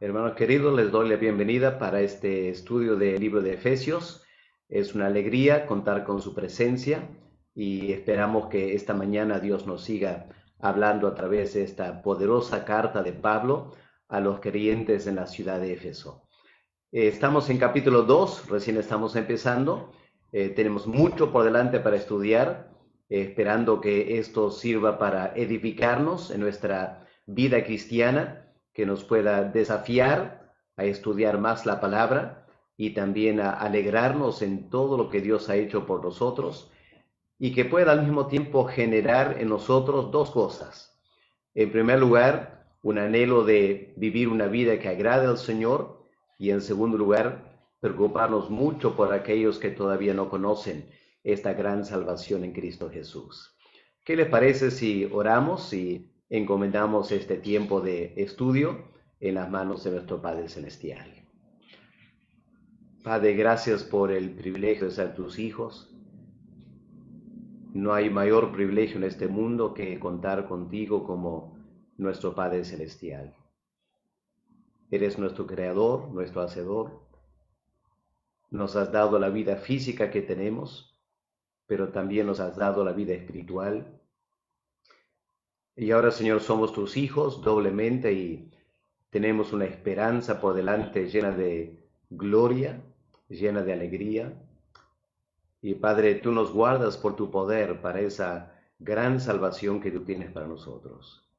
Hermanos queridos, les doy la bienvenida para este estudio del libro de Efesios. Es una alegría contar con su presencia y esperamos que esta mañana Dios nos siga hablando a través de esta poderosa carta de Pablo a los creyentes en la ciudad de Éfeso. Estamos en capítulo 2, recién estamos empezando. Tenemos mucho por delante para estudiar, esperando que esto sirva para edificarnos en nuestra vida cristiana, que nos pueda desafiar a estudiar más la palabra y también a alegrarnos en todo lo que Dios ha hecho por nosotros y que pueda al mismo tiempo generar en nosotros dos cosas. En primer lugar, un anhelo de vivir una vida que agrade al Señor y en segundo lugar, preocuparnos mucho por aquellos que todavía no conocen esta gran salvación en Cristo Jesús. ¿Qué les parece si oramos y encomendamos este tiempo de estudio en las manos de nuestro Padre Celestial? Padre, gracias por el privilegio de ser tus hijos. No hay mayor privilegio en este mundo que contar contigo como nuestro Padre Celestial. Eres nuestro creador, nuestro hacedor. Nos has dado la vida física que tenemos, pero también nos has dado la vida espiritual. Y ahora, Señor, somos tus hijos doblemente y tenemos una esperanza por delante llena de gloria, llena de alegría. Y Padre, tú nos guardas por tu poder para esa gran salvación que tú tienes para nosotros.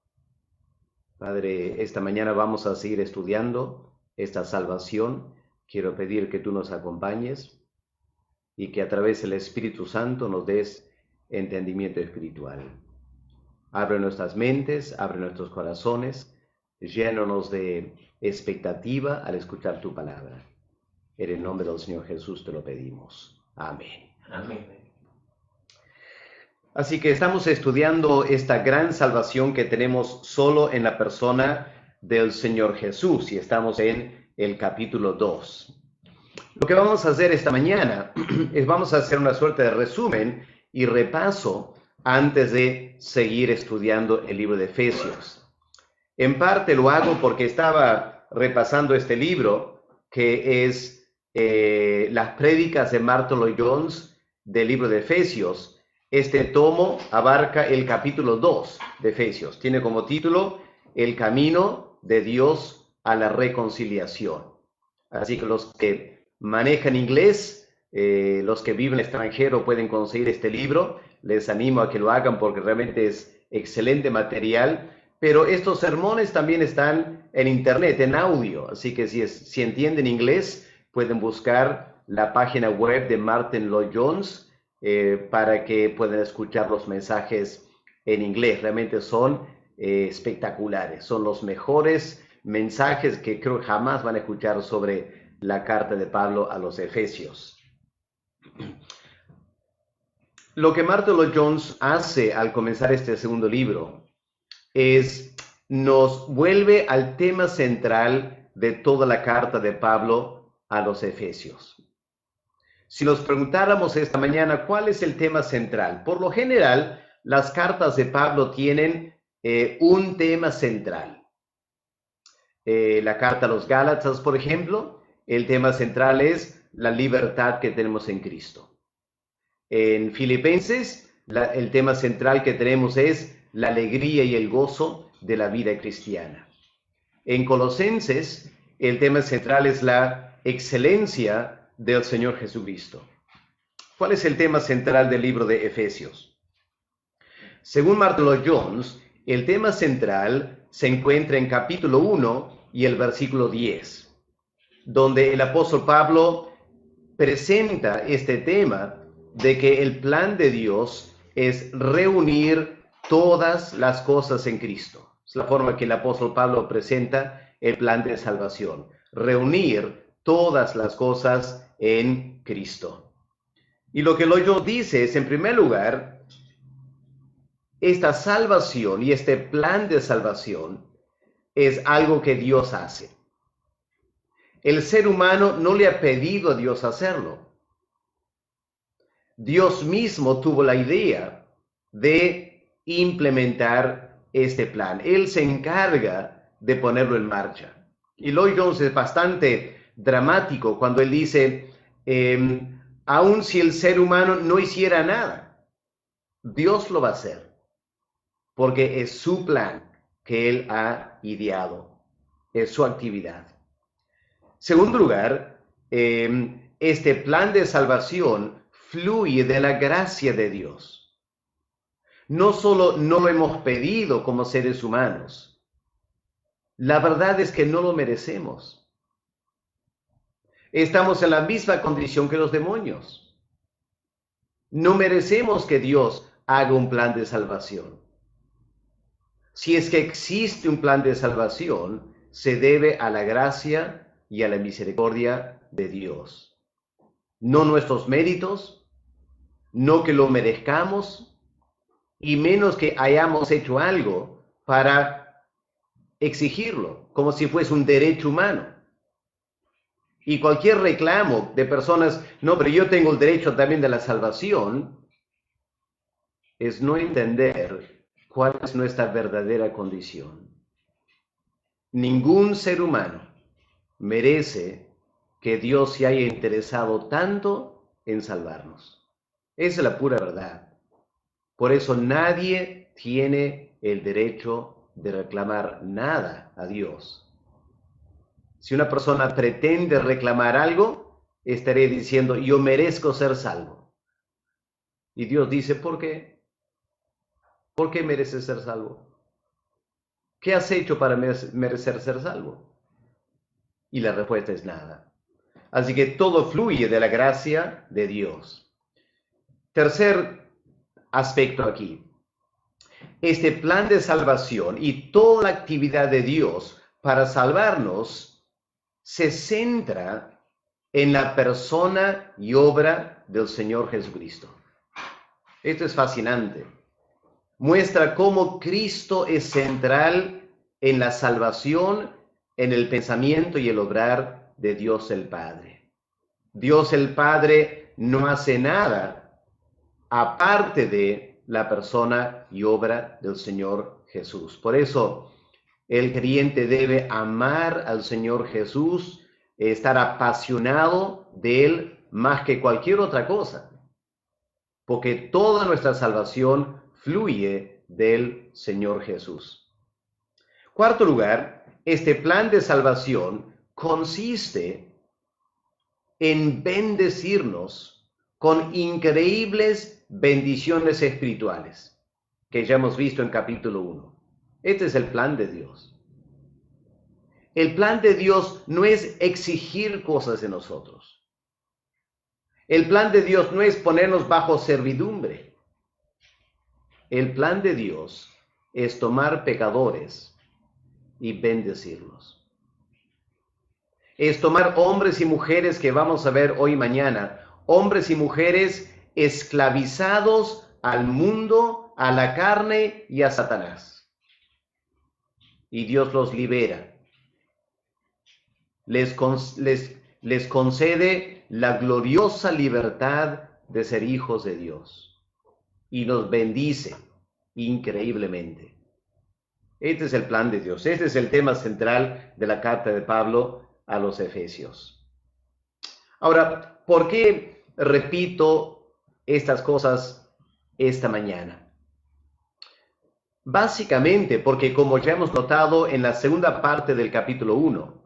Padre, esta mañana vamos a seguir estudiando esta salvación. Quiero pedir que tú nos acompañes y que a través del Espíritu Santo nos des entendimiento espiritual. Abre nuestras mentes, abre nuestros corazones, llénanos de expectativa al escuchar tu palabra. En el nombre del Señor Jesús te lo pedimos. Amén. Amén. Así que estamos estudiando esta gran salvación que tenemos solo en la persona del Señor Jesús y estamos en el capítulo 2. Lo que vamos a hacer esta mañana es vamos a hacer una suerte de resumen y repaso antes de seguir estudiando el libro de Efesios. En parte lo hago porque estaba repasando este libro que es las prédicas de Martyn Lloyd-Jones del libro de Efesios. Este tomo abarca el capítulo 2 de Efesios. Tiene como título El camino de Dios a la reconciliación. Así que los que manejan inglés, los que viven en el extranjero pueden conseguir este libro. Les animo a que lo hagan porque realmente es excelente material. Pero estos sermones también están en internet, en audio. Así que si entienden inglés, pueden buscar la página web de Martyn Lloyd-Jones para que puedan escuchar los mensajes en inglés. Realmente son espectaculares. Son los mejores mensajes que creo que jamás van a escuchar sobre la carta de Pablo a los Efesios. Lo que Martyn Lloyd-Jones hace al comenzar este segundo libro es nos vuelve al tema central de toda la carta de Pablo a los Efesios. Si nos preguntáramos esta mañana cuál es el tema central, por lo general las cartas de Pablo tienen un tema central. La carta a los Gálatas, por ejemplo, el tema central es la libertad que tenemos en Cristo. En Filipenses, el tema central que tenemos es la alegría y el gozo de la vida cristiana. En Colosenses, el tema central es la excelencia del Señor Jesucristo. ¿Cuál es el tema central del libro de Efesios? Según Martyn Lloyd-Jones, el tema central se encuentra en capítulo 1 y el versículo 10, donde el apóstol Pablo presenta este tema de que el plan de Dios es reunir todas las cosas en Cristo. Es la forma que el apóstol Pablo presenta el plan de salvación, reunir todas las cosas en Cristo. Y lo que Lloyd dice es, en primer lugar, esta salvación y este plan de salvación es algo que Dios hace. El ser humano no le ha pedido a Dios hacerlo. Dios mismo tuvo la idea de implementar este plan. Él se encarga de ponerlo en marcha. Y Lloyd Jones es bastante dramático cuando él dice, aun si el ser humano no hiciera nada, Dios lo va a hacer, porque es su plan que él ha ideado, es su actividad. Segundo lugar, este plan de salvación fluye de la gracia de Dios. No solo no lo hemos pedido como seres humanos, la verdad es que no lo merecemos. Estamos en la misma condición que los demonios. No merecemos que Dios haga un plan de salvación. Si es que existe un plan de salvación, se debe a la gracia y a la misericordia de Dios. No nuestros méritos, no que lo merezcamos, y menos que hayamos hecho algo para exigirlo, como si fuese un derecho humano. Y cualquier reclamo de personas, no, pero yo tengo el derecho también de la salvación, es no entender cuál es nuestra verdadera condición. Ningún ser humano merece que Dios se haya interesado tanto en salvarnos. Esa es la pura verdad. Por eso nadie tiene el derecho de reclamar nada a Dios. Si una persona pretende reclamar algo, estaré diciendo, yo merezco ser salvo. Y Dios dice, ¿por qué? ¿Por qué mereces ser salvo? ¿Qué has hecho para merecer ser salvo? Y la respuesta es nada. Así que todo fluye de la gracia de Dios. Tercer aspecto aquí. Este plan de salvación y toda la actividad de Dios para salvarnos se centra en la persona y obra del Señor Jesucristo. Esto es fascinante. Muestra cómo Cristo es central en la salvación, en el pensamiento y el obrar de Dios el Padre. Dios el Padre no hace nada aparte de la persona y obra del Señor Jesús. Por eso, el creyente debe amar al Señor Jesús, estar apasionado de Él más que cualquier otra cosa, porque toda nuestra salvación fluye del Señor Jesús. Cuarto lugar, este plan de salvación consiste en bendecirnos con increíbles bendiciones espirituales, que ya hemos visto en capítulo 1. Este es el plan de Dios. El plan de Dios no es exigir cosas de nosotros. El plan de Dios no es ponernos bajo servidumbre. El plan de Dios es tomar pecadores y bendecirlos. Es tomar hombres y mujeres que vamos a ver hoy y mañana, hombres y mujeres esclavizados al mundo, a la carne y a Satanás. Y Dios los libera. Les concede la gloriosa libertad de ser hijos de Dios. Y nos bendice increíblemente. Este es el plan de Dios. Este es el tema central de la carta de Pablo a los Efesios. Ahora, ¿por qué repito estas cosas esta mañana? Básicamente porque, como ya hemos notado en la segunda parte del capítulo 1,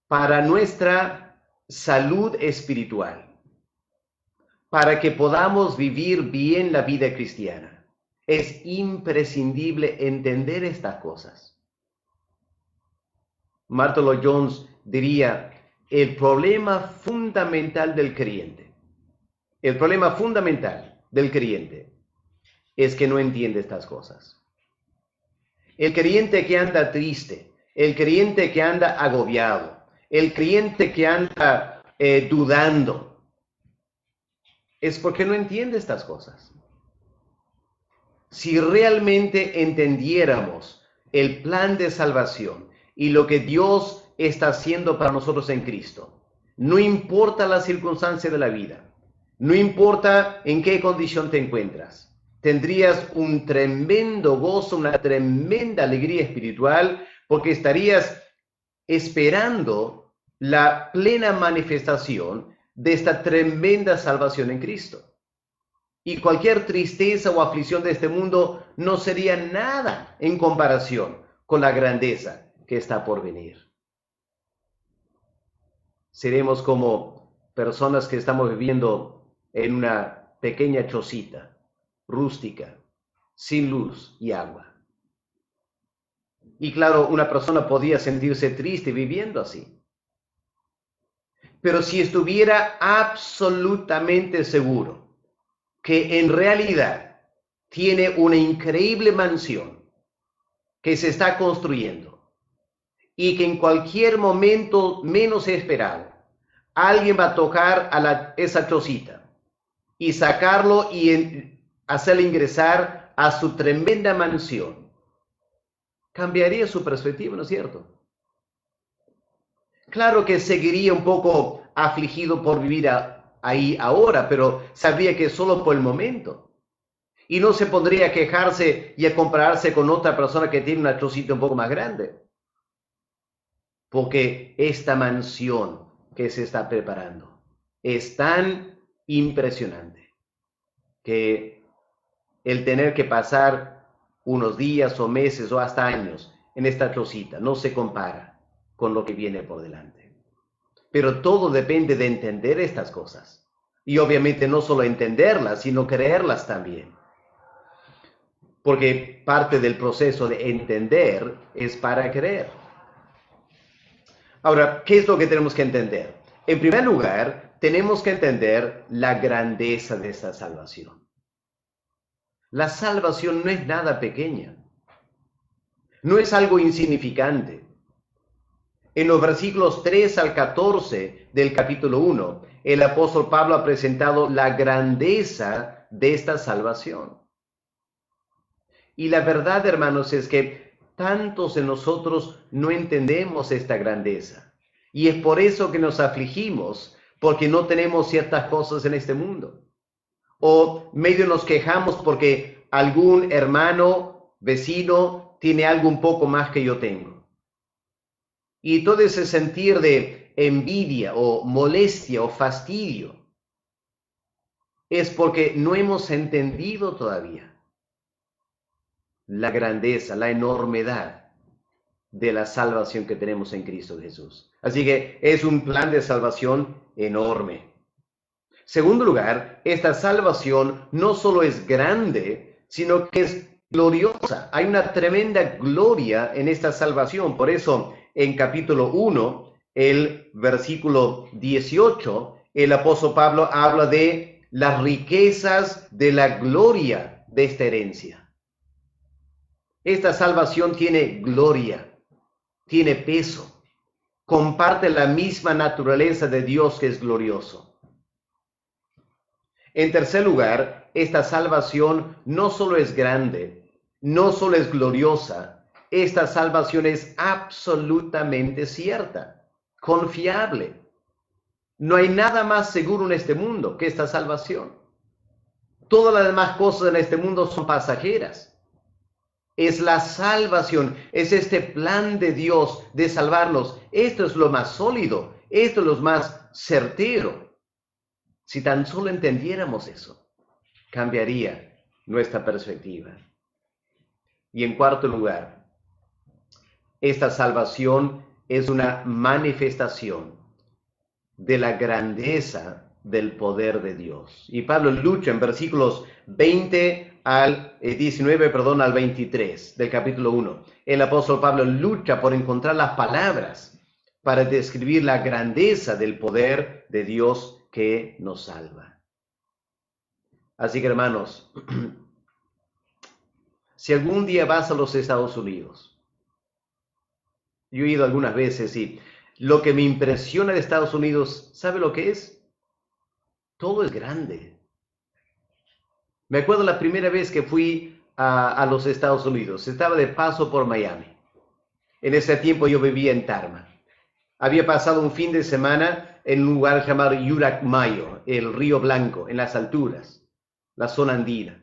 para nuestra salud espiritual, para que podamos vivir bien la vida cristiana, es imprescindible entender estas cosas. Martyn Lloyd-Jones diría, el problema fundamental del creyente es que no entiende estas cosas. El creyente que anda triste, el creyente que anda agobiado, el creyente que anda dudando, es porque no entiende estas cosas. Si realmente entendiéramos el plan de salvación y lo que Dios está haciendo para nosotros en Cristo, no importa la circunstancia de la vida, no importa en qué condición te encuentras, tendrías un tremendo gozo, una tremenda alegría espiritual, porque estarías esperando la plena manifestación de esta tremenda salvación en Cristo. Y cualquier tristeza o aflicción de este mundo no sería nada en comparación con la grandeza que está por venir. Seremos como personas que estamos viviendo en una pequeña chocita, rústica, sin luz y agua. Y claro, una persona podía sentirse triste viviendo así. Pero si estuviera absolutamente seguro que en realidad tiene una increíble mansión que se está construyendo y que en cualquier momento menos esperado alguien va a tocar a esa chocita y sacarlo y hacerle ingresar a su tremenda mansión, cambiaría su perspectiva, ¿no es cierto? Claro que seguiría un poco afligido por vivir ahí ahora, pero sabría que solo por el momento. Y no se pondría a quejarse y a compararse con otra persona que tiene una chocita un poco más grande. Porque esta mansión que se está preparando es tan impresionante que el tener que pasar unos días o meses o hasta años en esta chocita no se compara con lo que viene por delante. Pero todo depende de entender estas cosas. Y obviamente no solo entenderlas, sino creerlas también. Porque parte del proceso de entender es para creer. Ahora, ¿qué es lo que tenemos que entender? En primer lugar, tenemos que entender la grandeza de esta salvación. La salvación no es nada pequeña. No es algo insignificante. En los versículos 3 al 14 del capítulo 1, el apóstol Pablo ha presentado la grandeza de esta salvación. Y la verdad, hermanos, es que tantos de nosotros no entendemos esta grandeza. Y es por eso que nos afligimos, porque no tenemos ciertas cosas en este mundo. O medio nos quejamos porque algún hermano, vecino, tiene algo un poco más que yo tengo. Y todo ese sentir de envidia o molestia o fastidio es porque no hemos entendido todavía la grandeza, la enormidad de la salvación que tenemos en Cristo Jesús. Así que es un plan de salvación enorme. Segundo lugar, esta salvación no solo es grande, sino que es gloriosa. Hay una tremenda gloria en esta salvación. Por eso, en capítulo 1, el versículo 18, el apóstol Pablo habla de las riquezas de la gloria de esta herencia. Esta salvación tiene gloria, tiene peso, comparte la misma naturaleza de Dios que es glorioso. En tercer lugar, esta salvación no solo es grande, no solo es gloriosa, esta salvación es absolutamente cierta, confiable. No hay nada más seguro en este mundo que esta salvación. Todas las demás cosas en este mundo son pasajeras. Es la salvación, es este plan de Dios de salvarnos. Esto es lo más sólido, esto es lo más certero. Si tan solo entendiéramos eso, cambiaría nuestra perspectiva. Y en cuarto lugar, esta salvación es una manifestación de la grandeza del poder de Dios. Y Pablo lucha en versículos 19 al 23 del capítulo 1. El apóstol Pablo lucha por encontrar las palabras para describir la grandeza del poder de Dios que nos salva. Así que, hermanos, si algún día vas a los Estados Unidos, yo he ido algunas veces y lo que me impresiona de Estados Unidos, ¿sabe lo que es? Todo es grande. Me acuerdo la primera vez que fui a los Estados Unidos. Estaba de paso por Miami. En ese tiempo yo vivía en Tarma. Había pasado un fin de semana en un lugar llamado Yuracmayo, el Río Blanco, en las alturas, la zona andina.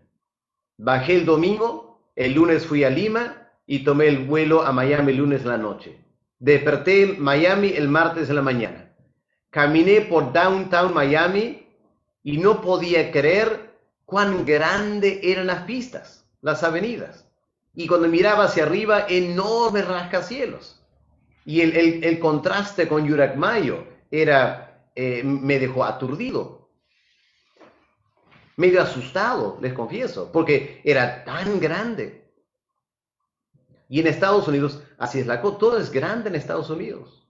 Bajé el domingo, el lunes fui a Lima y tomé el vuelo a Miami el lunes en la noche. Desperté en Miami el martes en la mañana. Caminé por downtown Miami y no podía creer cuán grande eran las pistas, las avenidas. Y cuando miraba hacia arriba, enormes rascacielos. Y el contraste con Yuracmayo me dejó aturdido, medio asustado, les confieso, porque era tan grande. Y en Estados Unidos, así es la cosa, todo es grande en Estados Unidos.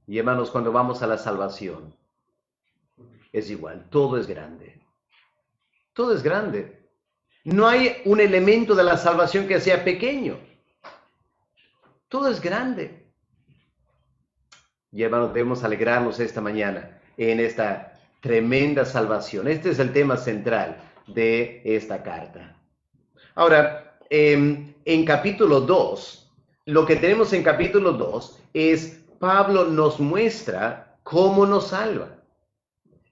Y hermanos, cuando vamos a la salvación, es igual, todo es grande. Todo es grande. No hay un elemento de la salvación que sea pequeño. Todo es grande. Y hermanos, debemos alegrarnos esta mañana en esta tremenda salvación. Este es el tema central de esta carta. Ahora, en capítulo 2, lo que tenemos en capítulo 2 es Pablo nos muestra cómo nos salva.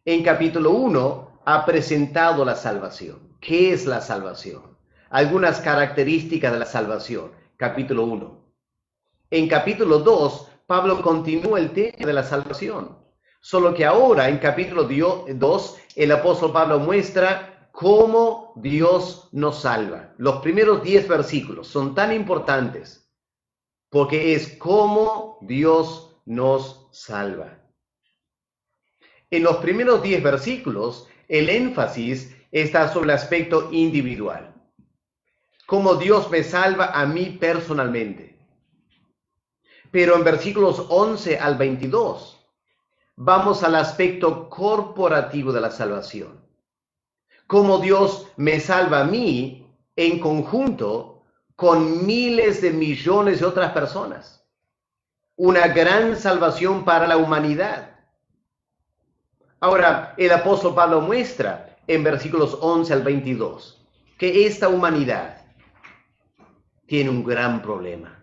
En capítulo 1 ha presentado la salvación. ¿Qué es la salvación? Algunas características de la salvación. Capítulo 1. En capítulo 2, Pablo continúa el tema de la salvación. Solo que ahora, en capítulo 2, el apóstol Pablo muestra cómo Dios nos salva. Los primeros 10 versículos son tan importantes porque es cómo Dios nos salva. En los primeros 10 versículos, el énfasis está sobre el aspecto individual. Cómo Dios me salva a mí personalmente. Pero en versículos 11 al 22, vamos al aspecto corporativo de la salvación. Cómo Dios me salva a mí en conjunto con miles de millones de otras personas. Una gran salvación para la humanidad. Ahora, el apóstol Pablo muestra en versículos 11 al 22 que esta humanidad tiene un gran problema.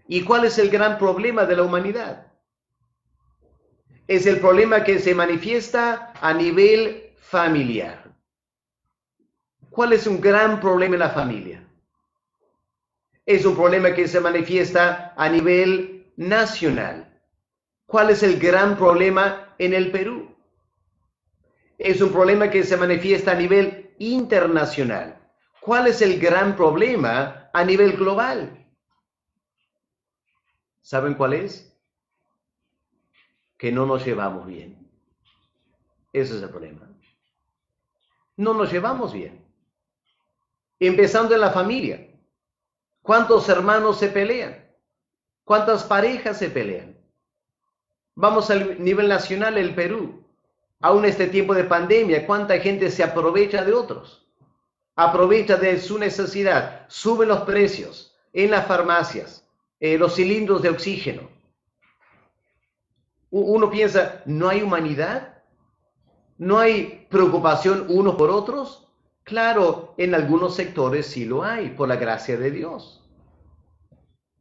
¿Y cuál es el gran problema de la humanidad? Es el problema que se manifiesta a nivel familiar. ¿Cuál es un gran problema en la familia? Es un problema que se manifiesta a nivel nacional. ¿Cuál es el gran problema en el Perú? Es un problema que se manifiesta a nivel internacional. ¿Cuál es el gran problema a nivel global? ¿Saben cuál es? Que no nos llevamos bien. Ese es el problema. No nos llevamos bien. Empezando en la familia. ¿Cuántos hermanos se pelean? ¿Cuántas parejas se pelean? Vamos al nivel nacional, el Perú. Aún en este tiempo de pandemia, ¿cuánta gente se aprovecha de otros? Aprovecha de su necesidad, sube los precios en las farmacias, los cilindros de oxígeno. Uno piensa, ¿no hay humanidad? ¿No hay preocupación unos por otros? Claro, en algunos sectores sí lo hay, por la gracia de Dios.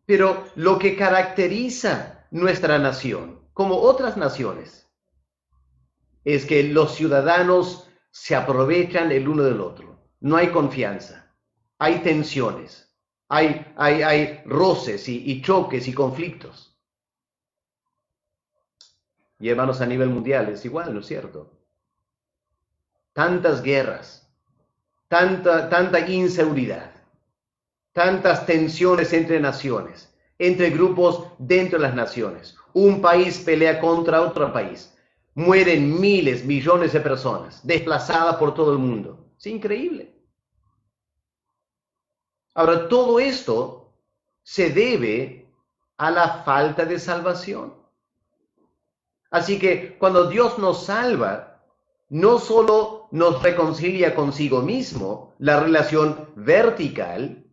Pero lo que caracteriza nuestra nación, como otras naciones, es que los ciudadanos se aprovechan el uno del otro. No hay confianza, hay tensiones, hay roces y choques y conflictos. Y hermanos, a nivel mundial es igual, ¿no es cierto? Tantas guerras, tanta inseguridad, tantas tensiones entre naciones, entre grupos dentro de las naciones. Un país pelea contra otro país. Mueren miles, millones de personas, desplazadas por todo el mundo. Es increíble. Ahora, todo esto se debe a la falta de salvación. Así que cuando Dios nos salva, no solo nos reconcilia consigo mismo, la relación vertical,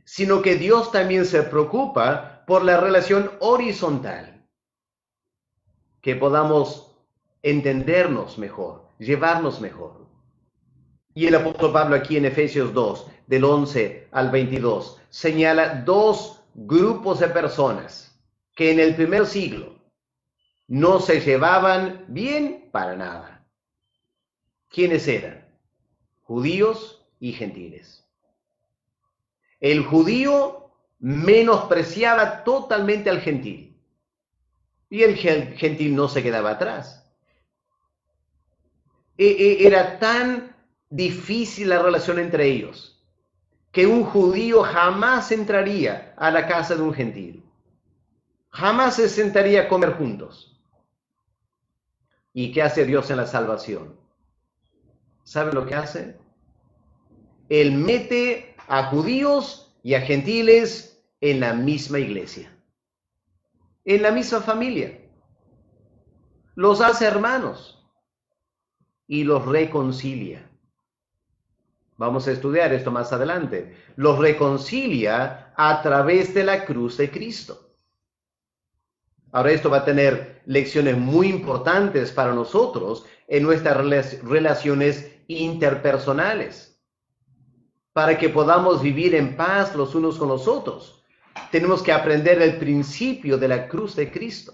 sino que Dios también se preocupa por la relación horizontal, que podamos entendernos mejor, llevarnos mejor. Y el apóstol Pablo aquí en Efesios 2, del 11 al 22, señala dos grupos de personas que en el primer siglo no se llevaban bien para nada. ¿Quiénes eran? Judíos y gentiles. El judío menospreciaba totalmente al gentil. Y el gentil no se quedaba atrás. Era tan difícil la relación entre ellos que un judío jamás entraría a la casa de un gentil. Jamás se sentaría a comer juntos. ¿Y qué hace Dios en la salvación? ¿Sabe lo que hace? Él mete a judíos y a gentiles en la misma iglesia, en la misma familia. Los hace hermanos y los reconcilia. Vamos a estudiar esto más adelante. Los reconcilia a través de la cruz de Cristo. Ahora esto va a tener lecciones muy importantes para nosotros en nuestras relaciones interpersonales. Para que podamos vivir en paz los unos con los otros, tenemos que aprender el principio de la cruz de Cristo.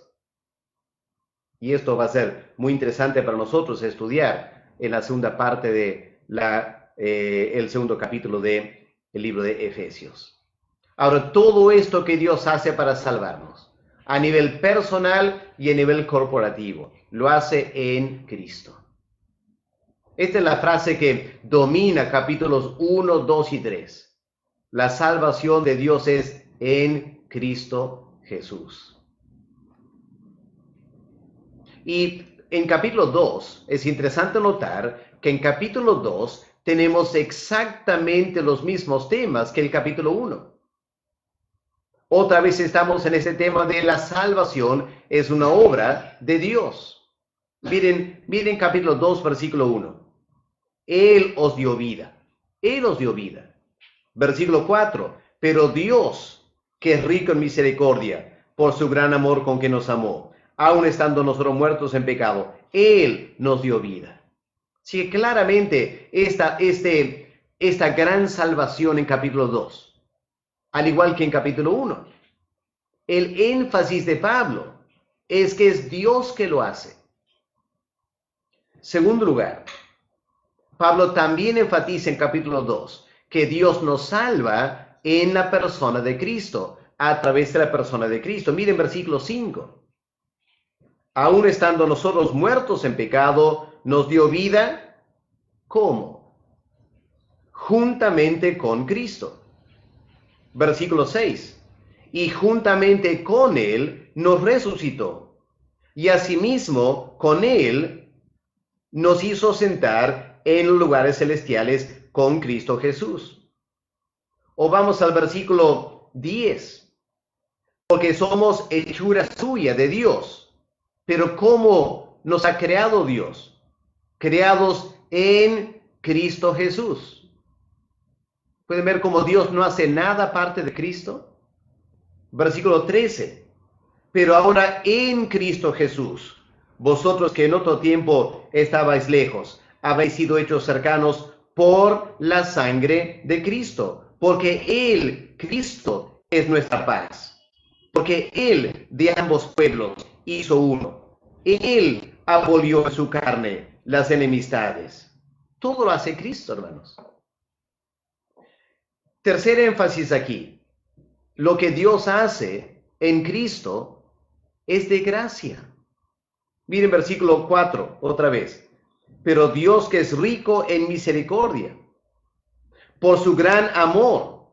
Y esto va a ser muy interesante para nosotros estudiar en la segunda parte de el segundo capítulo del libro de Efesios. Ahora, todo esto que Dios hace para salvarnos, a nivel personal y a nivel corporativo, lo hace en Cristo. Esta es la frase que domina capítulos 1, 2 y 3. La salvación de Dios es en Cristo Jesús. Y en capítulo 2 es interesante notar que en capítulo 2 tenemos exactamente los mismos temas que el capítulo 1. Otra vez estamos en ese tema de la salvación, es una obra de Dios. Miren capítulo 2, versículo 1. Él os dio vida. Él os dio vida. Versículo 4. Pero Dios, que es rico en misericordia, por su gran amor con que nos amó, aun estando nosotros muertos en pecado, Él nos dio vida. Sí, claramente esta gran salvación en capítulo 2. Al igual que en capítulo 1. El énfasis de Pablo es que es Dios que lo hace. Segundo lugar, Pablo también enfatiza en capítulo 2 que Dios nos salva en la persona de Cristo, a través de la persona de Cristo. Miren versículo 5. Aún estando nosotros muertos en pecado, nos dio vida. ¿Cómo? Juntamente con Cristo. Versículo 6. Y juntamente con Él nos resucitó. Y asimismo con Él nos hizo sentar en los lugares celestiales con Cristo Jesús. O vamos al versículo 10. Porque somos hechura suya de Dios. Pero ¿cómo nos ha creado Dios? Creados en Cristo Jesús. ¿Pueden ver cómo Dios no hace nada aparte de Cristo? Versículo 13. Pero ahora en Cristo Jesús, vosotros que en otro tiempo estabais lejos, habéis sido hechos cercanos por la sangre de Cristo. Porque Él, Cristo, es nuestra paz. Porque Él de ambos pueblos hizo uno. Él abolió en su carne las enemistades. Todo lo hace Cristo, hermanos. Tercer énfasis aquí. Lo que Dios hace en Cristo es de gracia. Miren versículo 4, otra vez. Pero Dios que es rico en misericordia, por su gran amor.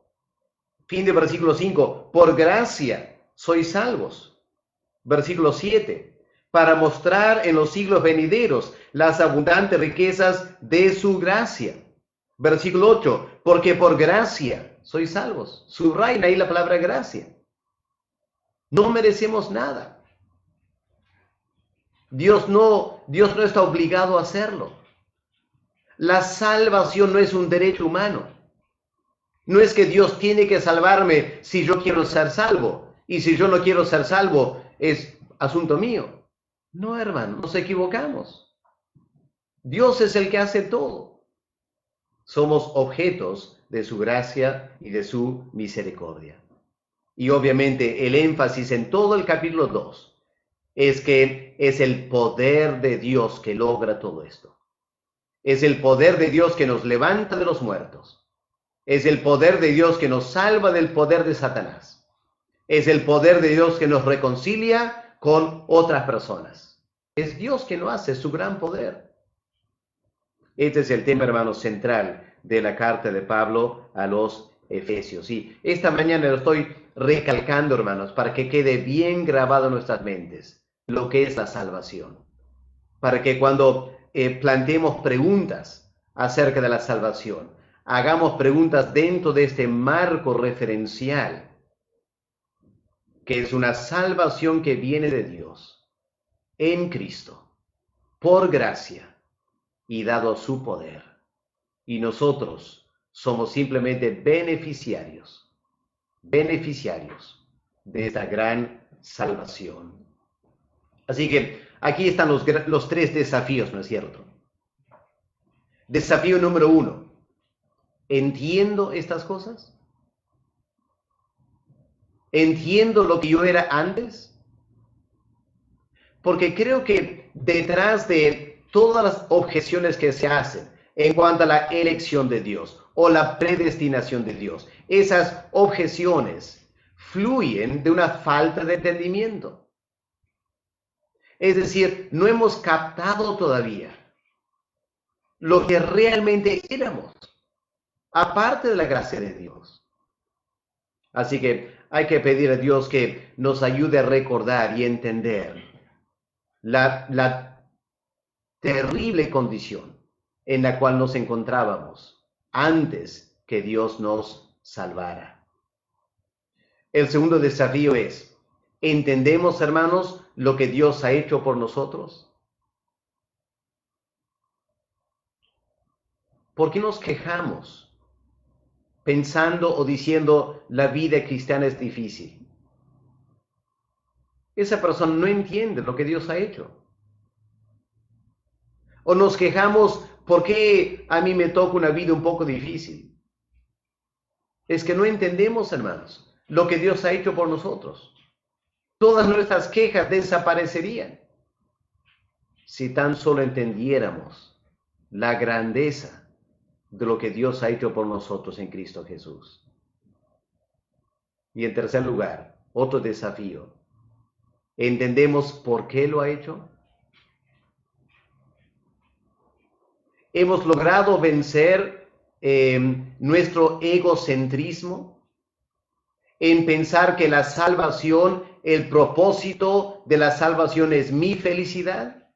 Fin de versículo 5. Por gracia sois salvos. Versículo 7. Para mostrar en los siglos venideros las abundantes riquezas de su gracia. Versículo 8. Porque por gracia sois salvos. Subrayan ahí la palabra gracia. No merecemos nada. Dios no está obligado a hacerlo. La salvación no es un derecho humano. No es que Dios tiene que salvarme si yo quiero ser salvo. Y si yo no quiero ser salvo, es asunto mío. No, hermano, nos equivocamos. Dios es el que hace todo. Somos objetos de su gracia y de su misericordia. Y obviamente el énfasis en todo el capítulo 2 es que es el poder de Dios que logra todo esto. Es el poder de Dios que nos levanta de los muertos. Es el poder de Dios que nos salva del poder de Satanás. Es el poder de Dios que nos reconcilia con otras personas. Es Dios que lo hace, su gran poder. Este es el tema, hermano, central de la carta de Pablo a los Efesios. Y esta mañana lo estoy recalcando, hermanos, para que quede bien grabado en nuestras mentes lo que es la salvación. Para que cuando planteemos preguntas acerca de la salvación, hagamos preguntas dentro de este marco referencial, que es una salvación que viene de Dios, en Cristo, por gracia y dado su poder. Y nosotros somos simplemente beneficiarios de esta gran salvación. Así que aquí están los tres desafíos, ¿no es cierto? Desafío número 1. ¿Entiendo estas cosas? ¿Entiendo lo que yo era antes? Porque creo que detrás de todas las objeciones que se hacen en cuanto a la elección de Dios o la predestinación de Dios, esas objeciones fluyen de una falta de entendimiento. Es decir, no hemos captado todavía lo que realmente éramos, aparte de la gracia de Dios. Así que hay que pedir a Dios que nos ayude a recordar y entender la terrible condición en la cual nos encontrábamos antes que Dios nos salvara. El segundo desafío es, ¿entendemos, hermanos, lo que Dios ha hecho por nosotros? ¿Por qué nos quejamos pensando o diciendo la vida cristiana es difícil? Esa persona no entiende lo que Dios ha hecho. O nos quejamos, ¿por qué a mí me toca una vida un poco difícil? Es que no entendemos, hermanos, lo que Dios ha hecho por nosotros. Todas nuestras quejas desaparecerían si tan solo entendiéramos la grandeza de lo que Dios ha hecho por nosotros en Cristo Jesús. Y en tercer lugar, otro desafío. ¿Entendemos por qué lo ha hecho? ¿Hemos logrado vencer nuestro egocentrismo en pensar que la salvación, el propósito de la salvación es mi felicidad?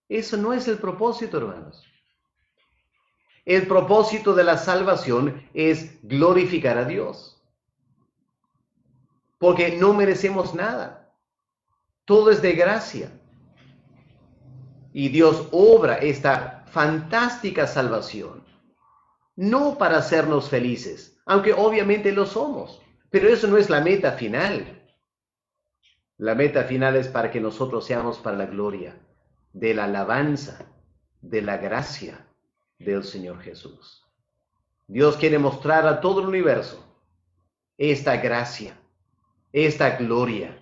Eso no es el propósito, hermanos. El propósito de la salvación es glorificar a Dios. Porque no merecemos nada. Todo es de gracia. Y Dios obra esta fantástica salvación, no para hacernos felices, aunque obviamente lo somos, pero eso no es la meta final. La meta final es para que nosotros seamos para la gloria de la alabanza, de la gracia del Señor Jesús. Dios quiere mostrar a todo el universo esta gracia, esta gloria,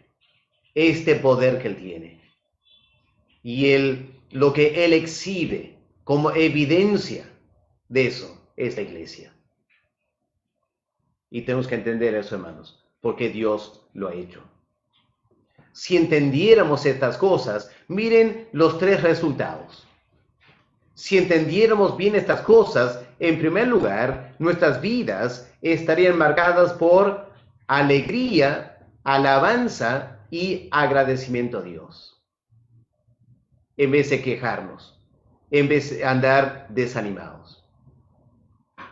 este poder que Él tiene. Y lo que Él exhibe como evidencia de eso es la iglesia. Y tenemos que entender eso, hermanos, porque Dios lo ha hecho. Si entendiéramos estas cosas, miren los tres resultados. Si entendiéramos bien estas cosas, en primer lugar, nuestras vidas estarían marcadas por alegría, alabanza y agradecimiento a Dios. En vez de quejarnos, en vez de andar desanimados.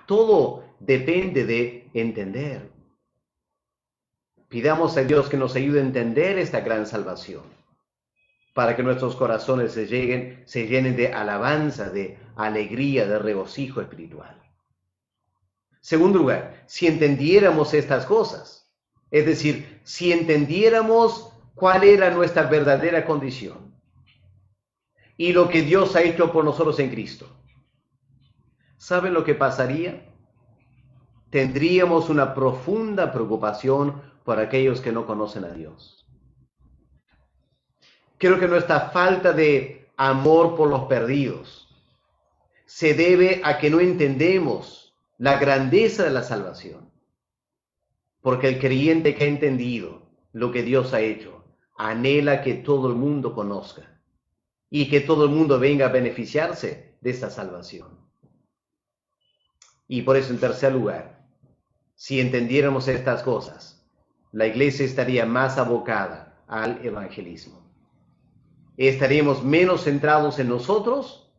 Todo depende de entender. Pidamos a Dios que nos ayude a entender esta gran salvación, para que nuestros corazones se llenen de alabanza, de alegría, de regocijo espiritual. Segundo lugar, si entendiéramos estas cosas, es decir, si entendiéramos cuál era nuestra verdadera condición y lo que Dios ha hecho por nosotros en Cristo, ¿saben lo que pasaría? Tendríamos una profunda preocupación por aquellos que no conocen a Dios. Creo que nuestra falta de amor por los perdidos se debe a que no entendemos la grandeza de la salvación. Porque el creyente que ha entendido lo que Dios ha hecho, anhela que todo el mundo conozca y que todo el mundo venga a beneficiarse de esta salvación. Y por eso, en tercer lugar, si entendiéramos estas cosas, la iglesia estaría más abocada al evangelismo. Estaríamos menos centrados en nosotros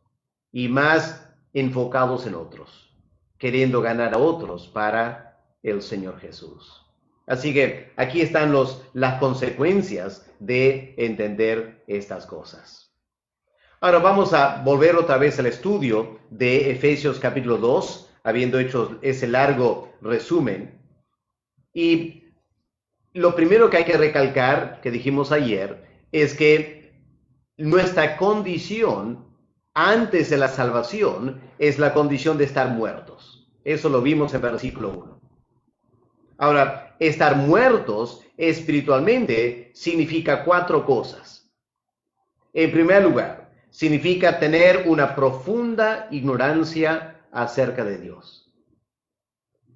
y más enfocados en otros, queriendo ganar a otros para el Señor Jesús. Así que aquí están las consecuencias de entender estas cosas. Ahora vamos a volver otra vez al estudio de Efesios capítulo 2, habiendo hecho ese largo resumen. Y lo primero que hay que recalcar, que dijimos ayer, es que nuestra condición antes de la salvación es la condición de estar muertos. Eso lo vimos en versículo 1. Ahora, estar muertos espiritualmente significa 4 cosas. En primer lugar, significa tener una profunda ignorancia acerca de Dios.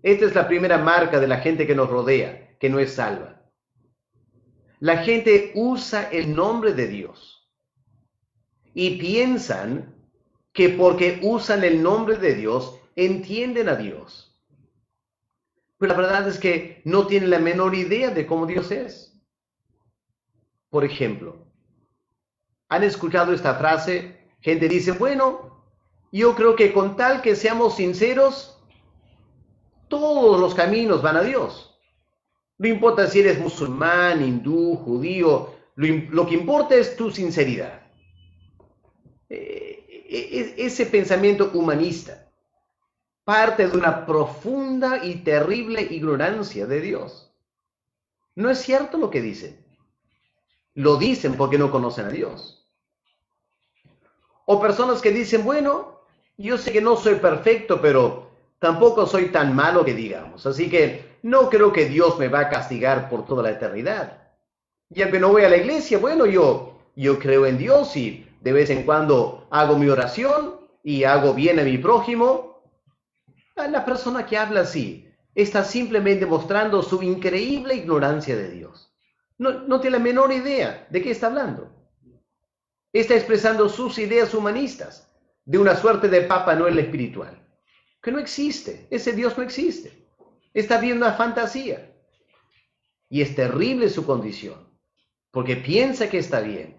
Esta es la primera marca de la gente que nos rodea, que no es salva. La gente usa el nombre de Dios y piensan que porque usan el nombre de Dios, entienden a Dios. Pero la verdad es que no tienen la menor idea de cómo Dios es. Por ejemplo, ¿han escuchado esta frase? Gente dice, bueno, yo creo que con tal que seamos sinceros, todos los caminos van a Dios. No importa si eres musulmán, hindú, judío, lo que importa es tu sinceridad. Ese pensamiento humanista parte de una profunda y terrible ignorancia de Dios. No es cierto lo que dicen. Lo dicen porque no conocen a Dios. O personas que dicen, bueno, yo sé que no soy perfecto, pero tampoco soy tan malo que digamos. Así que no creo que Dios me va a castigar por toda la eternidad. Y aunque no voy a la iglesia, bueno, yo creo en Dios y de vez en cuando hago mi oración y hago bien a mi prójimo. La persona que habla así está simplemente mostrando su increíble ignorancia de Dios. No tiene la menor idea de qué está hablando. Está expresando sus ideas humanistas de una suerte de Papá Noel espiritual, que no existe. Ese Dios no existe. Está viendo una fantasía. Y es terrible su condición, porque piensa que está bien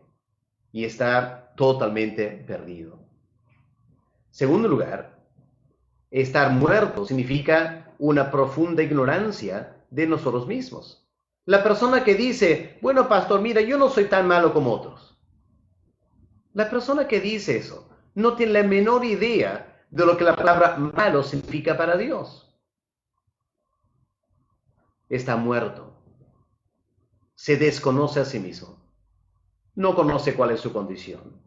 y está totalmente perdido. Segundo lugar, estar muerto significa una profunda ignorancia de nosotros mismos. La persona que dice, bueno, pastor, mira, yo no soy tan malo como otros. La persona que dice eso no tiene la menor idea de lo que la palabra malo significa para Dios. Está muerto. Se desconoce a sí mismo. No conoce cuál es su condición.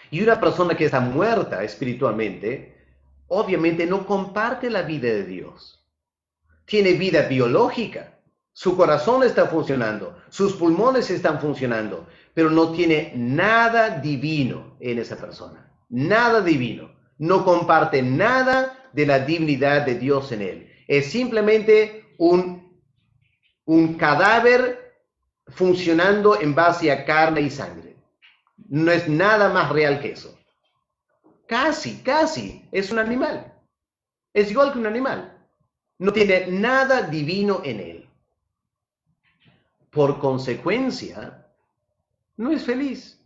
Y una persona que está muerta espiritualmente, obviamente no comparte la vida de Dios. Tiene vida biológica. Su corazón está funcionando, sus pulmones están funcionando, pero no tiene nada divino en esa persona. Nada divino. No comparte nada de la divinidad de Dios en él. Es simplemente un cadáver funcionando en base a carne y sangre. No es nada más real que eso. Casi es un animal. Es igual que un animal. No tiene nada divino en él. Por consecuencia, no es feliz.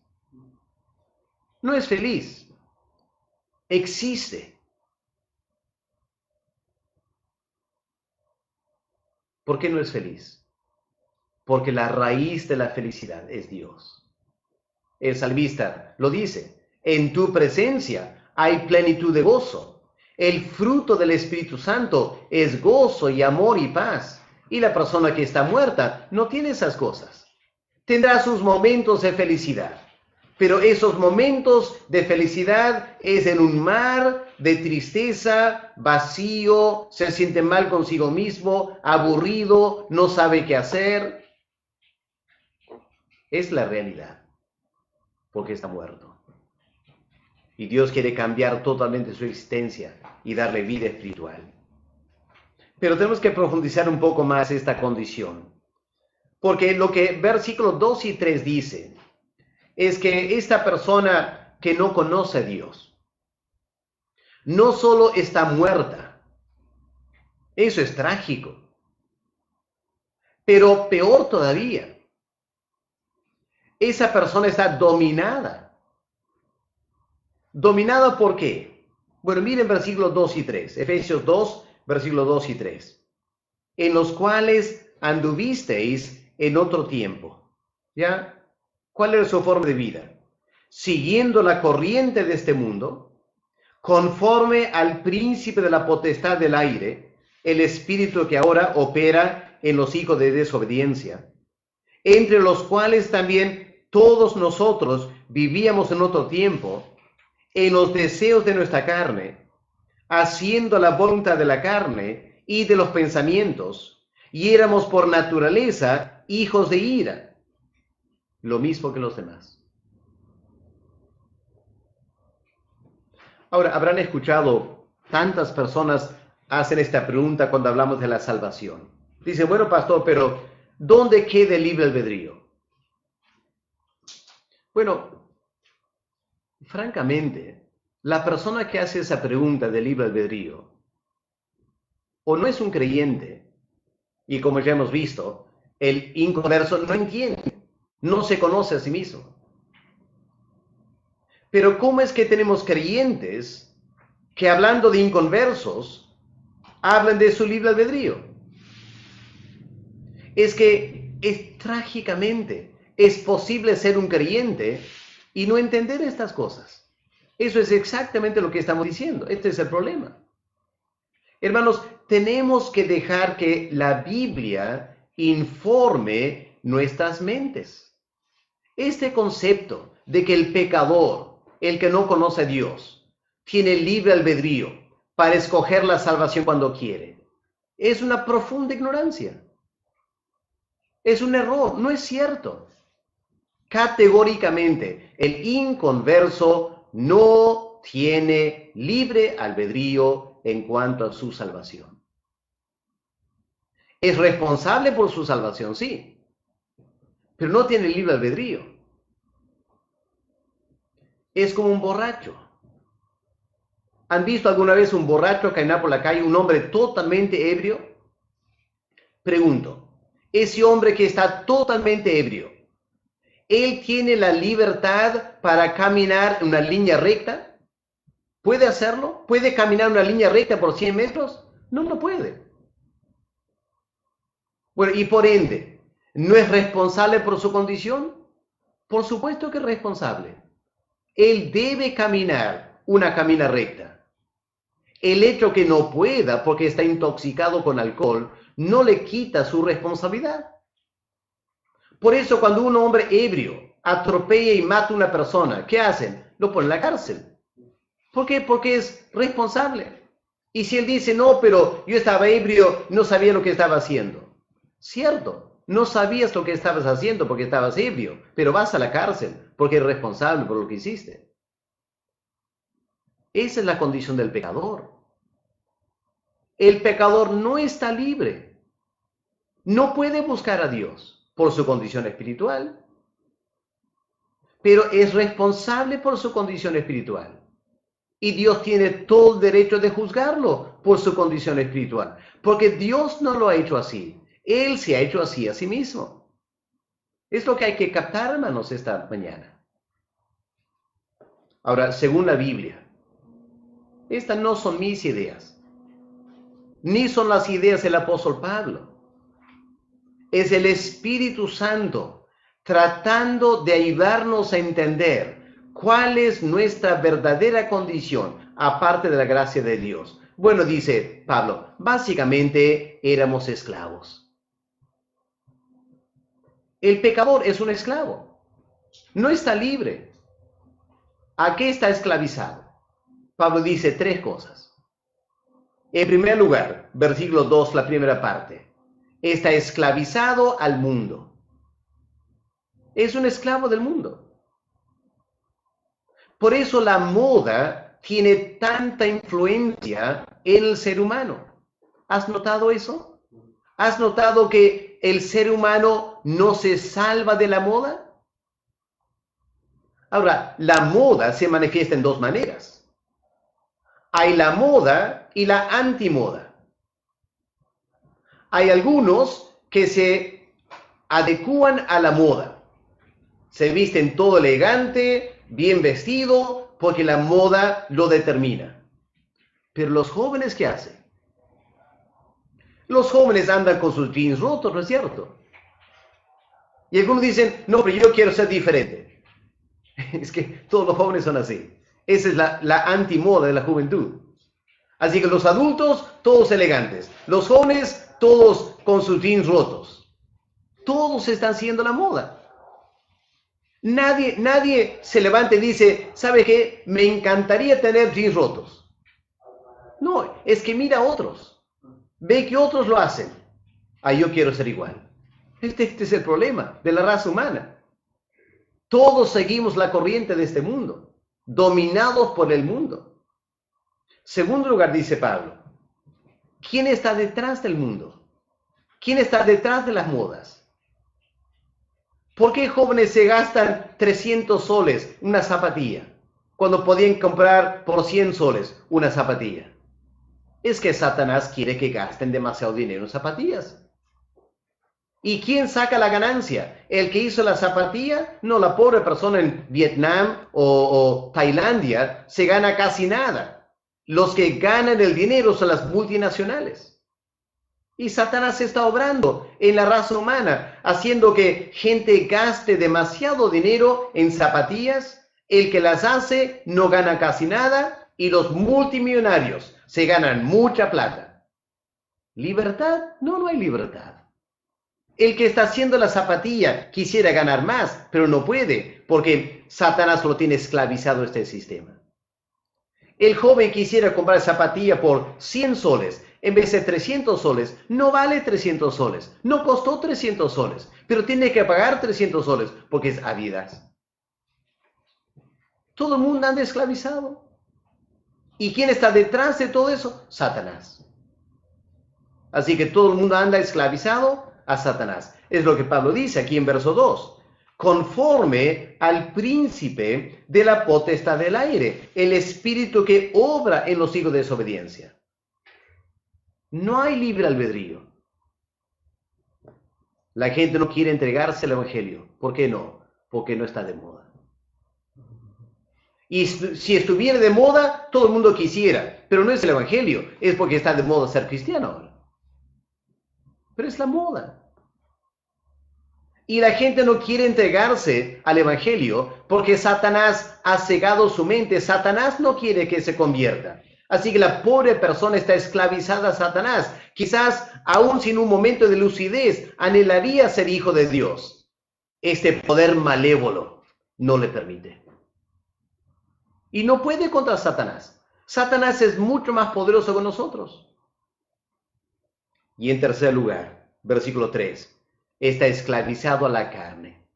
No es feliz. Existe. ¿Por qué no es feliz? Porque la raíz de la felicidad es Dios. El salmista lo dice, en tu presencia hay plenitud de gozo. El fruto del Espíritu Santo es gozo y amor y paz. Y la persona que está muerta no tiene esas cosas. Tendrá sus momentos de felicidad, pero esos momentos de felicidad es en un mar de tristeza, vacío, se siente mal consigo mismo, aburrido, no sabe qué hacer. Es la realidad, porque está muerto. Y Dios quiere cambiar totalmente su existencia y darle vida espiritual. Pero tenemos que profundizar un poco más esta condición. Porque lo que versículos 2 y 3 dice es que esta persona que no conoce a Dios no solo está muerta, eso es trágico, pero peor todavía, esa persona está dominada. ¿Dominada por qué? Bueno, miren versículos 2 y 3, Efesios 2, versículos 2 y 3, en los cuales anduvisteis en otro tiempo. ¿Ya? ¿Cuál era su forma de vida? Siguiendo la corriente de este mundo, conforme al príncipe de la potestad del aire, el espíritu que ahora opera en los hijos de desobediencia, entre los cuales también todos nosotros vivíamos en otro tiempo, en los deseos de nuestra carne, haciendo la voluntad de la carne y de los pensamientos, y éramos por naturaleza hijos de ira, lo mismo que los demás. Ahora, habrán escuchado, tantas personas hacen esta pregunta cuando hablamos de la salvación. Dicen, bueno, pastor, pero ¿dónde queda el libre albedrío? Bueno, francamente, la persona que hace esa pregunta del libre albedrío o no es un creyente, y como ya hemos visto, el inconverso no entiende, no se conoce a sí mismo. Pero ¿cómo es que tenemos creyentes que hablando de inconversos hablan de su libre albedrío? Es que trágicamente es posible ser un creyente y no entender estas cosas. Eso es exactamente lo que estamos diciendo. Este es el problema. Hermanos, tenemos que dejar que la Biblia informe nuestras mentes. Este concepto de que el pecador, el que no conoce a Dios, tiene libre albedrío para escoger la salvación cuando quiere, es una profunda ignorancia. Es un error, no es cierto. Categóricamente, el inconverso no tiene libre albedrío en cuanto a su salvación. Es responsable por su salvación, sí, pero no tiene libre albedrío. Es como un borracho. ¿Han visto alguna vez un borracho caminar por la calle, un hombre totalmente ebrio? Pregunto, ese hombre que está totalmente ebrio, ¿él tiene la libertad para caminar en una línea recta? ¿Puede hacerlo? ¿Puede caminar una línea recta por 100 metros? No, no puede. Bueno, y por ende, ¿no es responsable por su condición? Por supuesto que es responsable. Él debe caminar una camina recta. El hecho que no pueda porque está intoxicado con alcohol no le quita su responsabilidad. Por eso cuando un hombre ebrio atropella y mata a una persona, ¿qué hacen? Lo ponen en la cárcel. ¿Por qué? Porque es responsable. Y si él dice, no, pero yo estaba ebrio, no sabía lo que estaba haciendo. Cierto, no sabías lo que estabas haciendo porque estabas ebrio, pero vas a la cárcel porque eres responsable por lo que hiciste. Esa es la condición del pecador. El pecador no está libre. No puede buscar a Dios por su condición espiritual, pero es responsable por su condición espiritual. Y Dios tiene todo el derecho de juzgarlo por su condición espiritual, porque Dios no lo ha hecho así. Él se ha hecho así a sí mismo. Es lo que hay que captar, hermanos, esta mañana. Ahora, según la Biblia, estas no son mis ideas, ni son las ideas del apóstol Pablo. Es el Espíritu Santo tratando de ayudarnos a entender cuál es nuestra verdadera condición aparte de la gracia de Dios. Bueno, dice Pablo, básicamente éramos esclavos. El pecador es un esclavo, no está libre. ¿A qué está esclavizado? Pablo dice tres cosas. En primer lugar, versículo 2, la primera parte, está esclavizado al mundo. Es un esclavo del mundo. Por eso la moda tiene tanta influencia en el ser humano. ¿Has notado eso? ¿Has notado que el ser humano no se salva de la moda? Ahora, la moda se manifiesta en dos maneras. Hay la moda y la antimoda. Hay algunos que se adecúan a la moda. Se visten todo elegante, bien vestido, porque la moda lo determina. Pero los jóvenes, ¿qué hacen? Los jóvenes andan con sus jeans rotos, ¿no es cierto? Y algunos dicen, no, pero yo quiero ser diferente. Es que todos los jóvenes son así. Esa es la antimoda de la juventud. Así que los adultos, todos elegantes. Los jóvenes, todos con sus jeans rotos. Todos están siguiendo la moda. Nadie se levanta y dice, ¿sabe qué? Me encantaría tener jeans rotos. No, es que mira a otros. Ve que otros lo hacen. Ah, yo quiero ser igual. Este es el problema de la raza humana. Todos seguimos la corriente de este mundo, dominados por el mundo. Segundo lugar, dice Pablo, ¿quién está detrás del mundo? ¿Quién está detrás de las modas? ¿Por qué jóvenes se gastan 300 soles una zapatilla cuando podían comprar por 100 soles una zapatilla? Es que Satanás quiere que gasten demasiado dinero en zapatillas. ¿Y quién saca la ganancia? ¿El que hizo la zapatilla? No, la pobre persona en Vietnam o Tailandia se gana casi nada. Los que ganan el dinero son las multinacionales. Y Satanás está obrando en la raza humana, haciendo que gente gaste demasiado dinero en zapatillas. El que las hace no gana casi nada y los multimillonarios se ganan mucha plata. ¿Libertad? No, no hay libertad. El que está haciendo la zapatilla quisiera ganar más, pero no puede, porque Satanás lo tiene esclavizado este sistema. El joven quisiera comprar zapatilla por 100 soles, en vez de 300 soles. No vale 300 soles, no costó 300 soles, pero tiene que pagar 300 soles, porque es Adidas. Todo el mundo anda esclavizado. ¿Y quién está detrás de todo eso? Satanás. Así que todo el mundo anda esclavizado a Satanás. Es lo que Pablo dice aquí en verso 2. Conforme al príncipe de la potestad del aire, el espíritu que obra en los hijos de desobediencia. No hay libre albedrío. La gente no quiere entregarse al evangelio. ¿Por qué no? Porque no está de moda. Y si estuviera de moda, todo el mundo quisiera. Pero no es el evangelio, es porque está de moda ser cristiano ahora. Pero es la moda. Y la gente no quiere entregarse al evangelio porque Satanás ha cegado su mente. Satanás no quiere que se convierta. Así que la pobre persona está esclavizada a Satanás. Quizás aún sin un momento de lucidez anhelaría ser hijo de Dios. Este poder malévolo no le permite. Y no puede contra Satanás. Satanás es mucho más poderoso que nosotros. Y en tercer lugar, versículo 3. Está esclavizado a la carne.